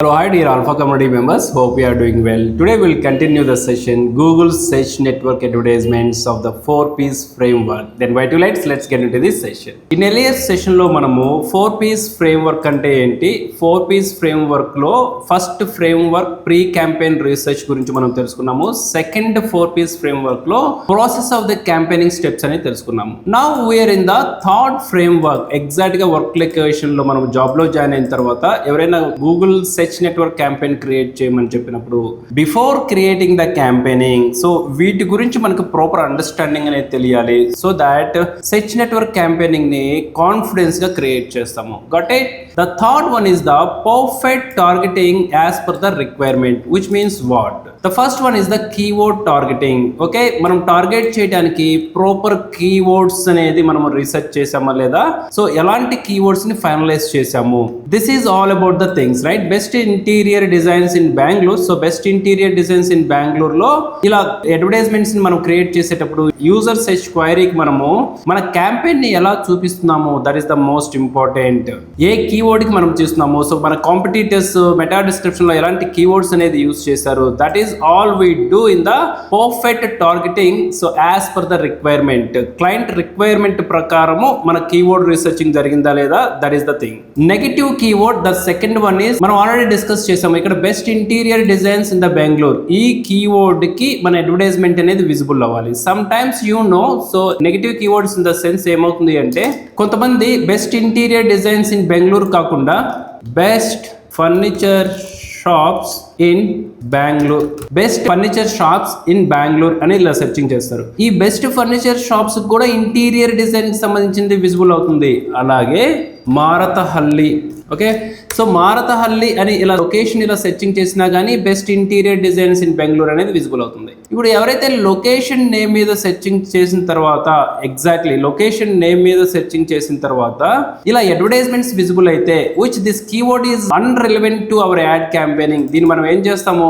Hello, hi dear Alpha community members. Hope you are doing well. Today we'll continue the session Google Search Network Advertisements of the 4Ps framework. Then why too late? Let's get into this session. In earlier session లో మనము 4Ps framework అంటే ఏంటి, 4Ps framework లో first framework pre campaign research గురించి మనం తెలుసుకున్నాము. Second 4Ps framework లో process of the campaigning steps అనేది తెలుసుకున్నాము. Now we're in the third framework. Exact గా వర్క్ లొకేషన్ లో మనం జాబ్ లో జాయిన్ అయిన తర్వాత ఎవరైనా Google search network campaign create చేయమని చెప్పినప్పుడు before creating the campaigning, so వీటి గురించి మనకు ప్రాపర్ అండర్స్టాండింగ్ అనేది తెలియాలి. So that search network campaigning ని కాన్ఫిడెన్స్ గా క్రియేట్ చేస్తాము. Got it. The third one is the perfect targeting as per the requirement, which means what. The first one is the keyword targeting. Okay, మనం target చేయడానికి proper keywords అనేది మనం research చేసామా లేదా, so ఎలాంటి keywords ని finalise చేసాము. This is all about the things, right. Best interior designs in Bengaluru. So best interior designs in Bengaluru లో ఇలా అడ్వర్టైజ్మెంట్స్ ని మనం క్రియేట్ చేసేటప్పుడు యూజర్ సెర్చ్ క్వైరీకి మనము మన క్యాంపెయిన్ ని ఎలా చూపిస్తున్నాము, that is the most important. A keyword కి మనం చూస్తున్నాము, సో మన కాంపిటీటర్స్ మెటా డిస్క్రిప్షన్ లో ఎలాంటి కీవర్డ్స్ అనేది యూజ్ చేశారు, that is all we do in the perfect targeting. So as per the requirement, client requirement ప్రకారము మన కీవర్డ్ రీసెర్చింగ్ జరిగిందా లేదా, that is the thing. Negative keyword, the second one is మనం already discuss చేసాము. ఇక్కడ best interior designs in the Bengaluru, ఈ keyword కి మన అడ్వర్టైజ్మెంట్ అనేది విజిబుల్ అవ్వాలి. Sometimes you know, so negative keywords in the sense ఏమవుతుంది అంటే, కొంతమంది best interior designs in Bengaluru కాకుండా best furniture shops in Bengaluru, best furniture shops in Bengaluru అని ఇలా సెర్చింగ్ చేస్తారు. ఈ బెస్ట్ ఫర్నిచర్ షాప్స్ కూడా ఇంటీరియర్ డిజైన్ కి సంబంధించింది విజిబుల్ అవుతుంది. అలాగే మారతహల్లి, ఓకే, సో మారతహల్లి అని ఇలా లొకేషన్ ఇలా సెర్చింగ్ చేసినా కానీ best interior designs in Bengaluru అనేది విజిబుల్ అవుతుంది. ఇప్పుడు ఎవరైతే లొకేషన్ నేమ్ మీద సెర్చింగ్ చేసిన తర్వాత, ఎగ్జాక్ట్లీ లొకేషన్ నేమ్ మీద సెర్చింగ్ చేసిన తర్వాత ఇలా అడ్వర్టైజ్మెంట్స్ విజిబుల్ అయితే, which this keyword is unrelevant to our ad campaigning, దీన్ని మనం ఏం చేస్తాము,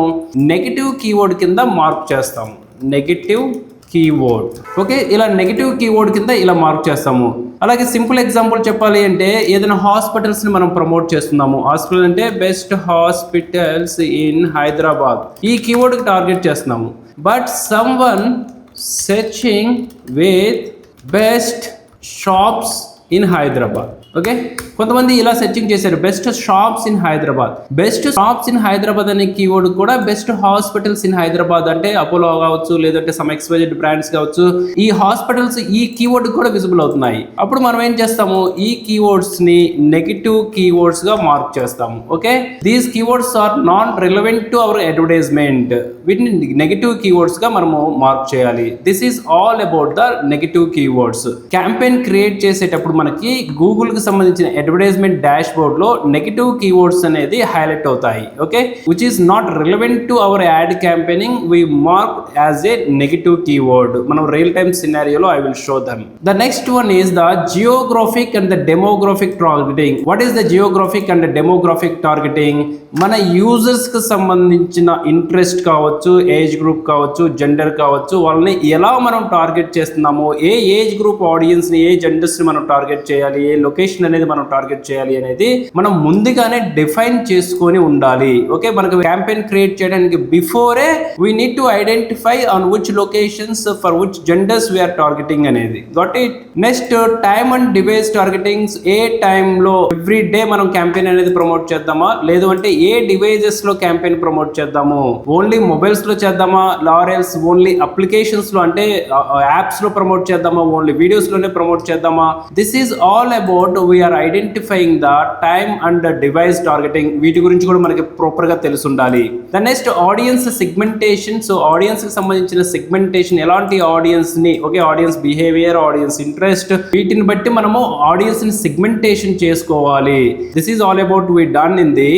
నెగటివ్ కీవర్డ్ కింద మార్క్ చేస్తాము. నెగటివ్ కీవర్డ్, ఓకే, ఇలా నెగటివ్ కీవర్డ్ కింద ఇలా మార్క్ చేస్తాము. అలాగే సింపుల్ ఎగ్జాంపుల్ చెప్పాలి అంటే, ఏదైనా హాస్పిటల్స్ ని మనం ప్రమోట్ చేస్తున్నాము. హాస్పిటల్ అంటే బెస్ట్ హాస్పిటల్స్ ఇన్ హైదరాబాద్, ఈ కీవర్డ్ కి టార్గెట్ చేస్తున్నాము. But some one searching with best shops in Hyderabad, okay, కొంతమంది ఇలా సెర్చింగ్ చేశారు best shops in Hyderabad. Best shops in Hyderabad అనే కీవర్డ్ కూడా బెస్ట్ హాస్పిటల్స్ ఇన్ హైదరాబాద్ అంటే అపోలో కావచ్చు, లేదంటే సమ్ ఎక్స్వైజెడ్ బ్రాండ్స్ కావచ్చు, ఈ హాస్పిటల్స్ ఈ కీవర్డ్ కూడా విజిబుల్ అవుతున్నాయి. అప్పుడు మనం ఏం చేస్తాము, ఈ కీవర్డ్స్ ని నెగటివ్ కీవర్డ్స్ గా మార్క్ చేస్తాము. Okay, these keywords are non relevant to our advertisement, వీటిని నెగటివ్ కీవర్డ్స్ గా మనము మార్క్ చేయాలి. This is all about the negative keywords. Campaign create చేసేటప్పుడు మనకి గూగుల్ కి సంబంధించిన అడ్వర్టైజ్మెంట్ డాష్ బోర్డ్ లో నెగటివ్ కీవర్డ్స్ అనేది హైలైట్ అవుతాయి. Okay, which is not relevant to our ad campaigning, we mark as a negative keyword. మనం real time సినారియోలో I will show them. The next one is the geographic and the demographic targeting. What is the geographic and demographic targeting? మన users కి సంబంధించిన interest కావచ్చు, age group కావచ్చు, gender కావచ్చు, వాళ్ళని ఎలా మనం టార్గెట్ చేస్తున్నాము, ఏ ఏజ్ గ్రూప్ ఆడియన్స్ ని, ఏ జెండర్స్ ని మనం టార్గెట్ చేయాలి, ఏ లొకేషన్ అనేది మనం టార్గెట్ చేయాలి అనేది మనం ముందుగానే డిఫైన్ చేసుకొని ఉండాలి. ఓకే, మనకు క్యాంపెయిన్ క్రియేట్ చేయడానికి బిఫోరే we need to identify on which locations for which genders we're targeting అనేది. Got it. Next, time and device targetings. ఏ టైమ్ లో ఎవ్రీ డే మనం క్యాంపెయిన్ అనేది ప్రమోట్ చేద్దామా, లేదు అంటే ఏ డివైజెస్ లో క్యాంపెయిన్ ప్రమోట్ చేద్దాము, ఓన్లీ మొబైల్స్ లో చేద్దామా, లారెల్స్ ఓన్లీ అప్లికేషన్స్ లో అంటే యాప్స్ లో ప్రమోట్ చేద్దామా, ఓన్లీ వీడియోస్ లోనే ప్రమోట్ చేద్దామా. This is all about we're identifying the time and device targeting. వీటి గురించి కూడా మనకి ప్రాపర్ గా తెలిసి ఉండాలి. The next, audience segmentation. So audience కి సంబంధించిన సెగ్మెంటేషన్, ఎలాంటి ఆడియన్స్ ని, okay, audience behaviour, audience interest, వీటిని బట్టి మనము ఆడియన్స్ ని సెగ్మెంటేషన్ చేసుకోవాలి. This is all about we done in the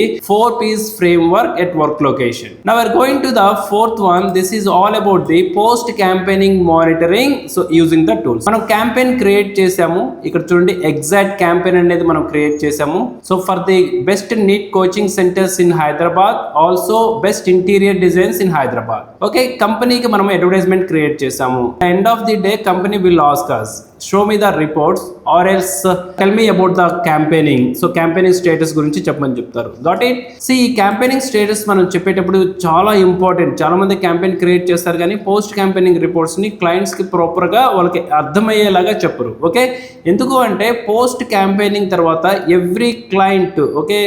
4Ps framework at work location. Now we are going to the fourth one. This is all about the post campaigning monitoring. So using the tools, మనం campaign create చేసాము. ఇక్కడ చూడండి, exact campaign అనేది మనం create చేసాము. So for the best NEET coaching centres in Hyderabad, also best interior designs in Hyderabad. Okay, కంపెనీకి మనం advertisement create చేసాము. End of the day company will ask us, show me the reports or else tell me about the campaigning. So campaigning status గురించి చెప్పమని చెప్తారు. Got it. C ఈ campaigning status మనం చెప్పేటప్పుడు చాలా ఇంపార్టెంట్. చాలా మంది క్యాంపెయిన్ క్రియేట్ చేస్తారు కానీ పోస్ట్ క్యాంపెయినింగ్ రిపోర్ట్స్ ని క్లయింట్స్ కి ప్రాపర్ గా వాళ్ళకి అర్థమయ్యేలాగా చెప్పరు. ఓకే, ఎందుకు అంటే పోస్ట్ క్యాంపెయినింగ్ తర్వాత every client, okay,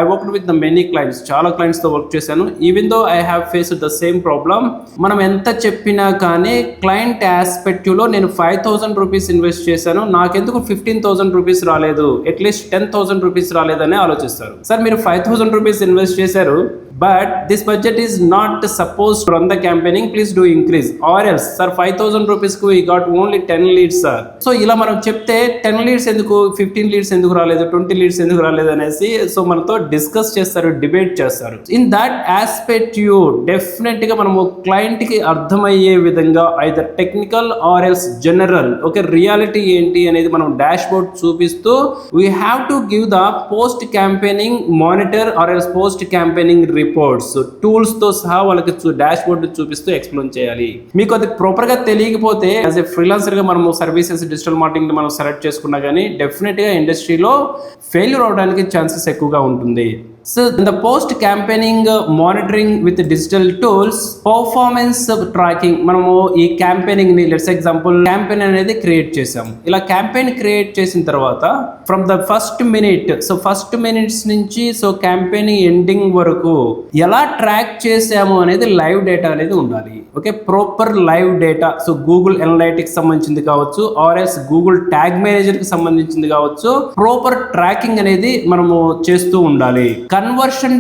I worked with the many clients, చాలా క్లయింట్స్ తో వర్క్ చేశాను. Even though I have faced the same problem. మనం ఎంత చెప్పినా కానీ క్లయింట్ ఆస్పెక్టివ్ లో నేను 5,000 రూపీస్ ఇన్వెస్ట్ చేశాను, నాకెందుకు 15,000 రూపీస్ రాలేదు, అట్లీస్ట్ 10,000 రూపీస్ రాలేదని ఆలోచిస్తారు. సార్ మీరు 5,000 రూపీస్ ఇన్వెస్ట్ చేశారు, but this budget is not supposed to run the campaigning, please do increase, or else sir 5,000 rupees ku we got only 10 leads sir. So ఇలా మనం చెప్తే 10 leads ఎందుకు, 15 leads ఎందుకు రాలేదు, 20 leads ఎందుకు రాలేదు అనేసి సో మనతో డిస్కస్ చేస్తారు, డిబేట్ చేస్తారు. In that aspect you definite గా మనము క్లయింట్ కి అర్థమయ్యే విధంగా either technical or else general, okay, reality ఏంటి అనేది మనం డాష్ బోర్డ్ చూపిస్తూ we have to give the post campaigning monitor or else post campaigning reports tools తో సహా వాళ్ళకి డాష్ బోర్డ్ చూపిస్తూ ఎక్స్ప్లెయిన్ చేయాలి. మీకు అది ప్రాపర్ గా తెలియకపోతే యాజ్ ఎ ఫ్రీలాన్సర్ గా మనము సర్వీసెస్ డిజిటల్ మార్కెటింగ్ మనం సెలెక్ట్ చేసుకున్నా కానీ డెఫినెట్ గా ఇండస్ట్రీలో ఫెయిల్యూర్ అవడానికి ఛాన్సెస్ ఎక్కువగా ఉంటుంది. So in the post campaigning monitoring with digital tools, performance tracking, మనము ఈ క్యాంపెయినింగ్ ని లెట్స్ ఎగ్జాంపుల్ క్యాంపెయిన్ అనేది క్రియేట్ చేసాము. ఇలా క్యాంపెయిన్ క్రియేట్ చేసిన తర్వాత from the first minute, so first minutes నుంచి సో క్యాంపెయినింగ్ ఎండింగ్ వరకు ఎలా ట్రాక్ చేసాము అనేది లైవ్ డేటా అనేది ఉండాలి. Okay, proper live data. So Google analytics సంబంధించింది కావచ్చు, or else Google tag manager కి సంబంధించింది కావచ్చు, ప్రాపర్ ట్రాకింగ్ అనేది మనము చేస్తూ ఉండాలి. కన్వర్షన్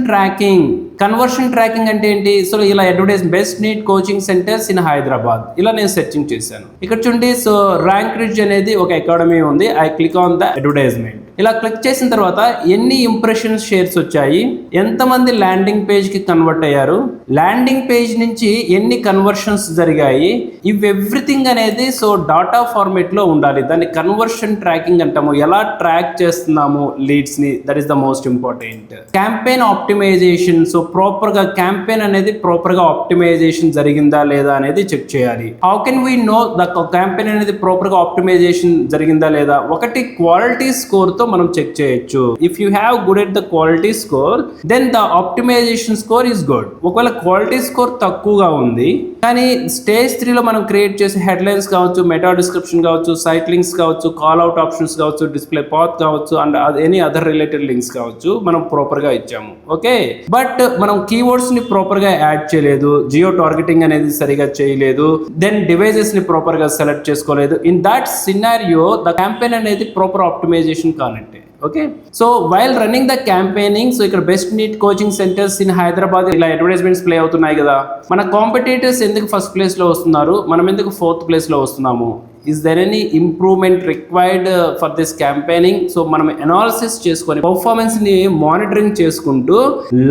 ట్రాకింగ్ అంటే ఏంటి? సో ఇలా advertise best need coaching centres in Hyderabad, ఇలా నేను సెర్చింగ్ చేశాను. ఇక్కడ చూడండి, సో ర్యాంక్ రిచ్ అనేది ఒక అకాడమీ ఉంది. I click on the advertisement. ఇలా క్లిక్ చేసిన తర్వాత ఎన్ని ఇంప్రెషన్స్ షేర్స్ వచ్చాయి, ఎంతమంది ల్యాండింగ్ పేజ్ కి కన్వర్ట్ అయ్యారు, ల్యాండింగ్ పేజ్ నుంచి ఎన్ని కన్వర్షన్స్ జరిగాయి, ఇవి ఎవ్రీథింగ్ అనేది సో డాటా ఫార్మేట్ లో ఉండాలి. దాన్ని కన్వర్షన్ ట్రాకింగ్ అంటాము. ఎలా ట్రాక్ చేస్తున్నాము లీడ్స్ ని, that is the most important. Campaign optimisation, so proper గా క్యాంపెయిన్ అనేది ప్రాపర్ గా ఆప్టిమైజేషన్ జరిగిందా లేదా అనేది చెక్ చేయాలి. How can we know the campaign అనేది ప్రాపర్ గా ఆప్టిమైజేషన్ జరిగిందా లేదా? ఒకటి క్వాలిటీ స్కోర్ తో మనం చెక్ చేయొచ్చు. If you have good at the quality score then the optimisation score is good. ఒకవేళ క్వాలిటీ స్కోర్ తక్కువగా ఉంది కానీ స్టేజ్ 3 లో మనం క్రియేట్ చేసే హెడ్లైన్స్ కావచ్చు, మెటా డిస్క్రిప్షన్ కావచ్చు, సైట్ లింక్స్ కావచ్చు, కాల్ అవుట్ ఆప్షన్స్ కావచ్చు, డిస్ప్లే పాత్ కావచ్చు, and any other related links కావచ్చు, మనం ప్రాపర్ గా ఇచ్చాము. ఓకే, బట్ మనం కీవర్డ్స్ ని ప్రాపర్ గా యాడ్ చేయలేదు, జియో టార్గెటింగ్ అనేది సరిగా చేయలేదు, దెన్ డివైజెస్ ని ప్రాపర్ గా సెలెక్ట్ చేసుకోలేదు. In that scenario the campaign అనేది ప్రాపర్ ఆప్టిమైజేషన్ కానంటే. Okay, so while running the campaigning, so ఇక్కడ best NEET coaching centres in Hyderabad ఇలా అడ్వర్టైజ్మెంట్స్ ప్లే అవుతున్నాయి కదా, మన కాంపిటీటర్స్ ఎందుకు ఫస్ట్ ప్లేస్ లో వస్తున్నారు, మనం ఎందుకు 4th ప్లేస్ లో వస్తున్నాము? Is there any improvement required for this campaigning? So మనం అనాలిసిస్ చేసుకొని పర్ఫార్మెన్స్ ని మానిటరింగ్ చేసుకుంటూ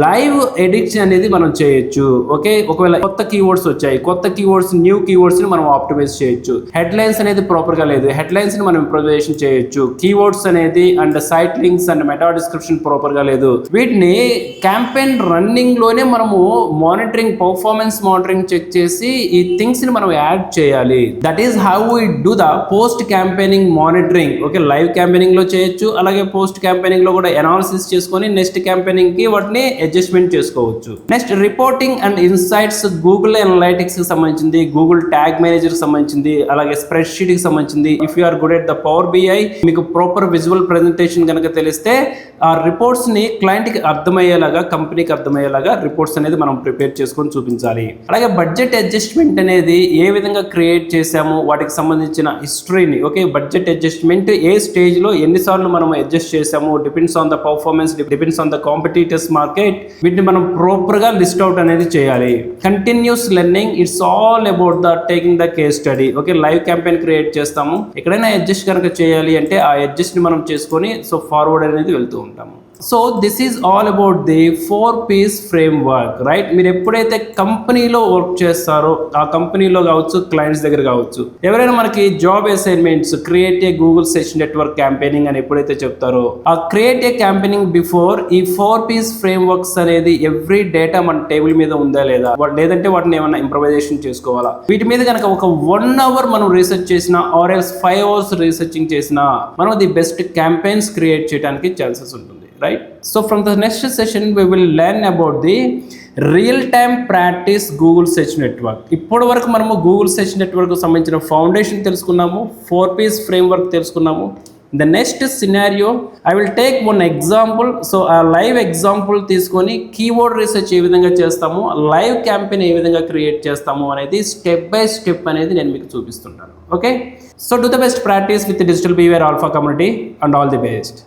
లైవ్ ఎడిట్స్ అనేది మనం చేయొచ్చు. ఓకే, ఒకవేళ కొత్త కీవర్డ్స్ వచ్చాయి, కొత్త కీవర్డ్స్, న్యూ కీవర్డ్స్ ని మనం ఆప్టిమైజ్ చేయొచ్చు. హెడ్లైన్స్ అనేది ప్రాపర్ గా లేదు, హెడ్లైన్స్ ని మనం ఇంప్రూవైజేషన్ చేయొచ్చు. కీవర్డ్స్ అనేది and site links and meta description proper గా లేదు. వీటిని క్యాంపెయిన్ రన్నింగ్ లోనే మనము మానిటరింగ్, పర్ఫార్మెన్స్ మానిటరింగ్ చెక్ చేసి ఈ థింగ్స్ ని మనం యాడ్ చేయాలి. That is how we do the post campaigning monitoring. Okay, live campaigning లో చేయొచ్చు, అలాగే పోస్ట్ క్యాంపెయినింగ్ లో కూడా అనాలిసిస్ చేసుకొని నెక్స్ట్ క్యాంపెయినింగ్ కి వాటిని అడ్జస్ట్మెంట్ చేసుకోవచ్చు. Next reporting and insights, Google analytics కి సంబంధించింది, గూగుల్ ట్యాగ్ మేనేజర్ కి సంబంధించింది, అలాగే స్ప్రెడ్ షీట్ కి సంబంధించింది. If you are good at the power BI, మీకు ప్రాపర్ విజువల్ ప్రెజెంటేషన్ కనుక తెలిస్తే ఆ రిపోర్ట్స్ ని క్లయింట్ కి అర్థమయ్యేలాగా, కంపెనీకి అర్థమయ్యేలాగా రిపోర్ట్స్ అనేది మనం ప్రిపేర్ చేసుకొని చూపించాలి. అలాగే బడ్జెట్ అడ్జస్ట్మెంట్ అనేది ఏ విధంగా క్రియేట్ చేసాము, వాటికి సంబంధించిన హిస్టరీని, ఓకే, బడ్జెట్ అడ్జస్ట్మెంట్ ఏ స్టేజ్ లో ఎన్నిసార్లు మనం అడ్జస్ట్ చేసాము, depends on the performance, depends on the competitors market. వీటిని మనం ప్రాపర్ గా లిస్ట్ అవుట్ అనేది చేయాలి. Continuous learning, it's all about the taking the case study. Okay, live campaign create చేస్తాము, ఎక్కడైనా అడ్జస్ట్ కనుక చేయాలి అంటే ఆ అడ్జస్ట్ ని మనం చేసుకొని సో ఫార్వర్డ్ అనేది వెళ్తూ ఉంటాము. So this is all about the 4Ps framework, right? మీరు ఎప్పుడైతే కంపెనీలో వర్క్ చేస్తారో ఆ కంపెనీలో కావచ్చు, క్లయింట్స్ దగ్గర కావచ్చు, ఎవరైనా మనకి job assignments create a Google search network campaigning అని ఎప్పుడైతే చెప్తారో ఆ క్రియేట్ ఏ క్యాంపెయినింగ్ బిఫోర్ ఈ 4Ps ఫ్రేమ్వర్క్స్ అనేది ఎవ్రీ డేటా మన టేబుల్ మీద ఉందా లేదా, లేదంటే వాటిని ఏమైనా ఇంప్రవైజేషన్ చేసుకోవాలా, వీటి మీద కనుక ఒక 1 hour మనం రీసెర్చ్ చేసినా ఆర్ ఎల్స్ 5 hours రీసెర్చింగ్ చేసినా మనం ది బెస్ట్ క్యాంపెయిన్స్ క్రియేట్ చేయడానికి ఛాన్సెస్ ఉంటుంది, right? So from the next session we will learn about the real time practice Google Search Network. ఇప్పటి వరకు మనము Google Search Network సంబంధించిన ఫౌండేషన్ తెలుసుకున్నాము, 4Ps ఫ్రేమ్వర్క్ తెలుసుకున్నాము. The next scenario I will take one example. So ఆ live example తీసుకొని keyword research ఏ విధంగా చేస్తాము, లైవ్ క్యాంపెయిన్ ఏ విధంగా క్రియేట్ చేస్తాము అనేది స్టెప్ బై స్టెప్ అనేది నేను మీకు చూపిస్తుంటాను. Okay, so do the best practice with digital beware alpha community and all the best.